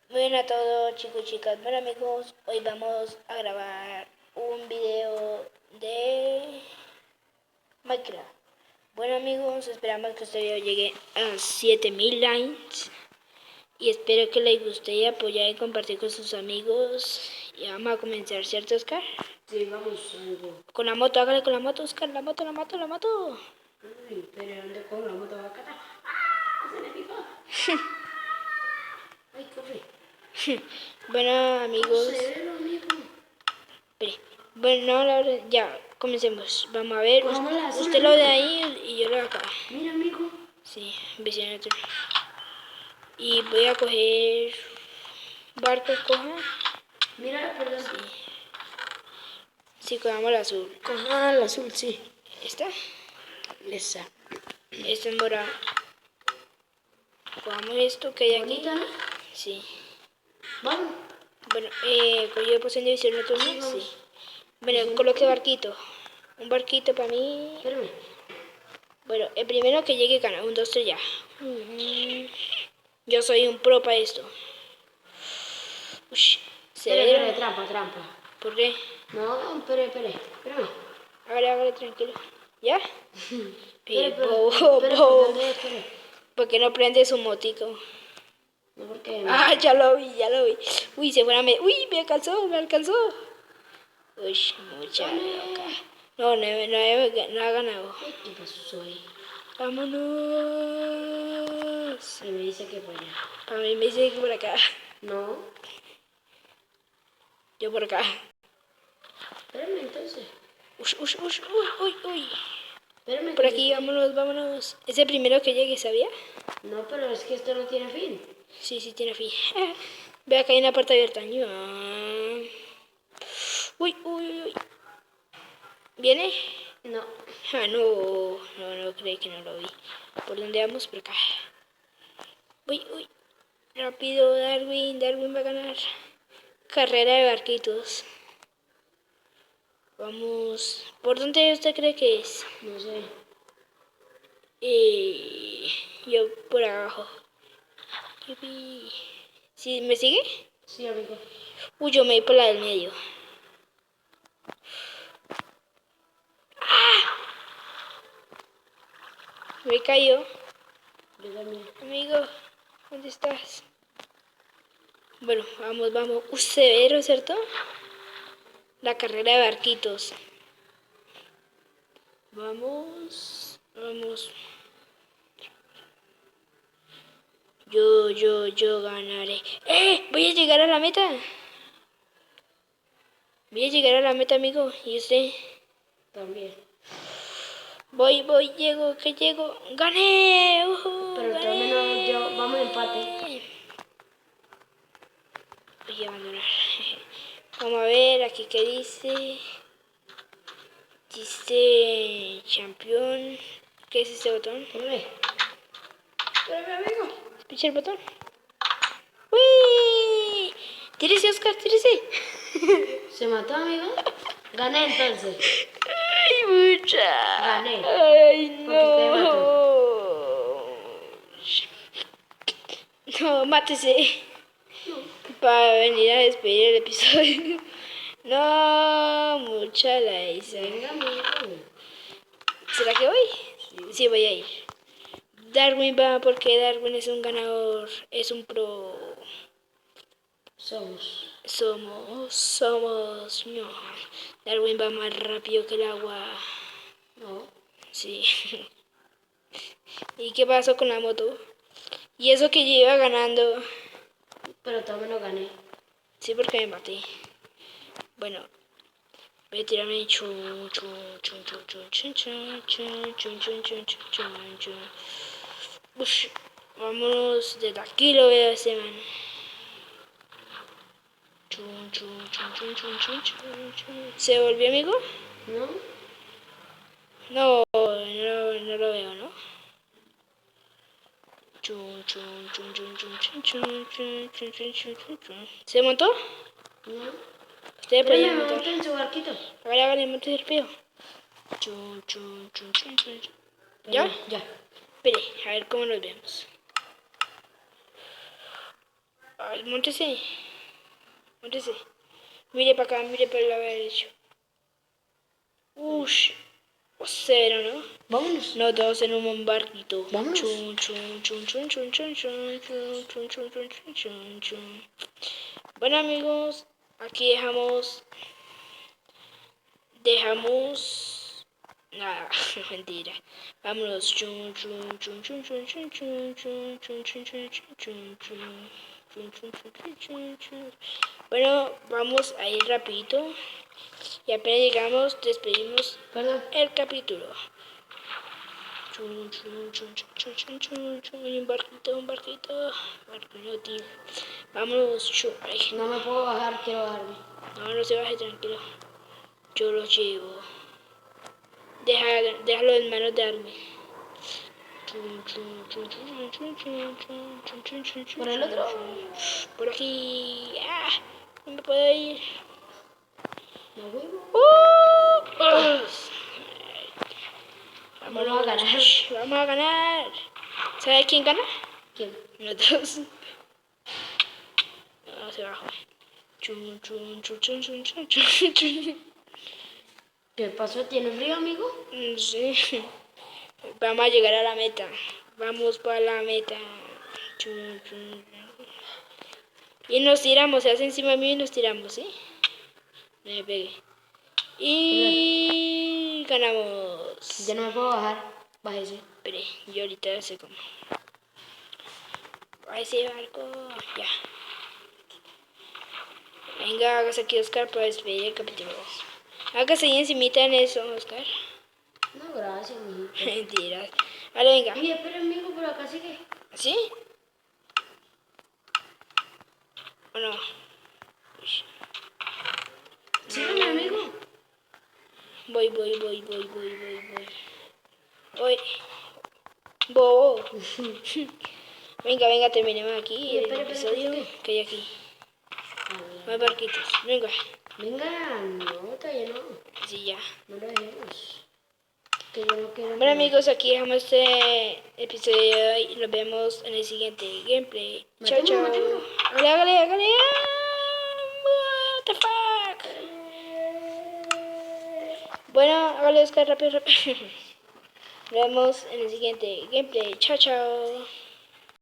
Muy bien a todos chicos y chicas, bueno amigos, hoy vamos a grabar un video de Minecraft. Bueno amigos, esperamos que este video llegue a 7000 likes y espero que les guste y apoyar y compartir con sus amigos. Y vamos a comenzar, ¿cierto Oscar? Sí, vamos, amigo. Con la moto, hágale con la moto Oscar, la moto. Uy, pero ¿dónde cojo la moto vaca? ¡Ah! ¡Se me picó! ¡Ay, corre! Bueno amigos, Severo, amigo. espere. Bueno, ya, comencemos. Vamos a ver, Cojámosla así, usted lo de amigo. ahí y yo lo de acá. Mira, amigo. Sí, visionario. Y voy a coger barco, coja. Mira, perdón. Sí, cojamos el azul. Coja el azul, sí. ¿Esta? Esa. Esta es morada. Cojamos esto que hay aquí. Bonita, ¿no? Sí. Vamos. Bueno, cogido poción de visión nocturna. Sí, Sí. Bueno, coloque barquito. Un barquito para mí. Espérame. Bueno, el primero que llegue gana. 1, 2, 3 ya. Yo soy un pro para esto. Ush, Espera, trampa. ¿Por qué? No, espérame. Hágale, tranquilo. ¿Ya? Espera, Bobo. espera. ¿Por qué no prende su motico? No, porque... Ah, ya lo vi. Uy, se fue a me... Uy, me alcanzó. Uy, mucha loca. No ha ganado. ¿Qué pasó ahí? Vámonos. Y me dice que por allá. Para mí me dice que por acá. No. Yo por acá. Espérame, entonces. Uy. Espérame. Por aquí, vámonos. Es el primero que llegue, ¿sabía? No, pero es que esto no tiene fin. Sí, tiene fin. Ve acá hay una puerta abierta. Uy. ¿Viene? No. Ah, no, creí que no lo vi. ¿Por dónde vamos? Por acá. Uy. Rápido, Darwin va a ganar. Carrera de barquitos. Vamos. ¿Por dónde usted cree que es? No sé. Yo por abajo. ¿Sí, me sigue? Sí, amigo. Uy, yo me voy por la del medio. ¡Ah! Me cayó. Yo también. Amigo, ¿dónde estás? Bueno, vamos. Severo, ¿cierto? La carrera de barquitos. Vamos. Yo ganaré. Voy a llegar a la meta. Amigo. ¿Y usted? También. Voy, llego. ¡Gané! Pero ¡Gané! también no, yo, vamos a empate. Voy a abandonar. Vamos a ver aquí qué dice. Dice campeón. ¿Qué es este botón? Espérame, amigo. Pinche el botón. ¡Uy! Tírese, Oscar, tírese. ¿Se mató, amigo? Gané entonces. ¡Ay, mucha! Gané. ¡Ay, Porque no! te No, mátese. Para venir a despedir el episodio. No, mucha la Isa. Venga, amigo. ¿Será que voy? Sí, voy a ir. Darwin va porque Darwin es un ganador, es un pro. Somos. No. Darwin va más rápido que el agua. No. Sí. ¿Y qué pasó con la moto? Y eso que yo iba ganando. Pero también lo gané. Sí, porque me maté. Bueno, voy a tirarme Ush, vámonos desde aquí lo veo a ese man. ¿Se volvió amigo? ¿No? No lo veo, ¿no? ¿Se montó? No. Usted Pero podía me montar. monté en su barquito. Hágale, monte el pío. ¿Ya? Ya. Espere, a ver cómo nos vemos. Ay, Móntese. Móntese. Mire para acá, mire para el lado derecho. Ush. Cero, ¿no? Vámonos. No, todos en un barquito. Vámonos. Chun, chun, chun, chun, chun, chun, chun, chun, chun, chun, chun, chun, chun, chun. Bueno, amigos, aquí dejamos nada, mentira. Vámonos. Chun, chun, chun, chun, chun, chun, chun, chun, chun, chun, chun, chun, chun, chun. Chun, chun, chun, chun, chun, chun. Bueno, vamos a ir rapidito. Y apenas llegamos, despedimos Perdón. el capítulo. Chun, chun, chun, chun, chun, chun, chun, chun. Un barquito. Barco inútil. Vámonos, chun. Ay, No me puedo bajar, quiero bajarme. no se baje, tranquilo. Yo lo llevo. Déjalo en manos de Armin. ¿Por el otro? Por aquí. ¡Ah! No me puedo ir. No huevo. Vamos a ganar. Vamos a ganar. ¿Sabe quién gana? ¿Quién? Nosotros. No, se bajó. Chun, chun, chun, chun, chun, chun, chun, chun. ¿Qué pasó? ¿Tiene frío, amigo? Sí. Vamos a llegar a la meta. Vamos para la meta. Chun, chun. Y nos tiramos, se hace encima mío y nos tiramos, ¿sí? No me pegué. Y ganamos. Ya no me puedo bajar. Bájese. Espere, yo ahorita sé cómo. A ese barco. Ya. Venga, hágase aquí, Oscar, para despedir el capítulo. Hágase ahí encimita en eso, Oscar. No, gracias, mijito. Mentiras. Vale, venga. Oye, espera, amigo, por acá sigue. ¿Sí? ¿O no? Sígueme, amigo. Voy. Voy. Bobo. Venga, terminemos aquí el episodio que hay aquí. Más barquitos. Venga. Venga, no, todavía no. Sí, ya. No lo dejemos. Que yo no quiero. Bueno, amigos, aquí dejamos este episodio de hoy y nos vemos en el siguiente gameplay. Chao, chao. Matémoslo. Hágale. What the fuck. Bueno, hágale, Oscar, rápido. Nos vemos en el siguiente gameplay. Chao, chao.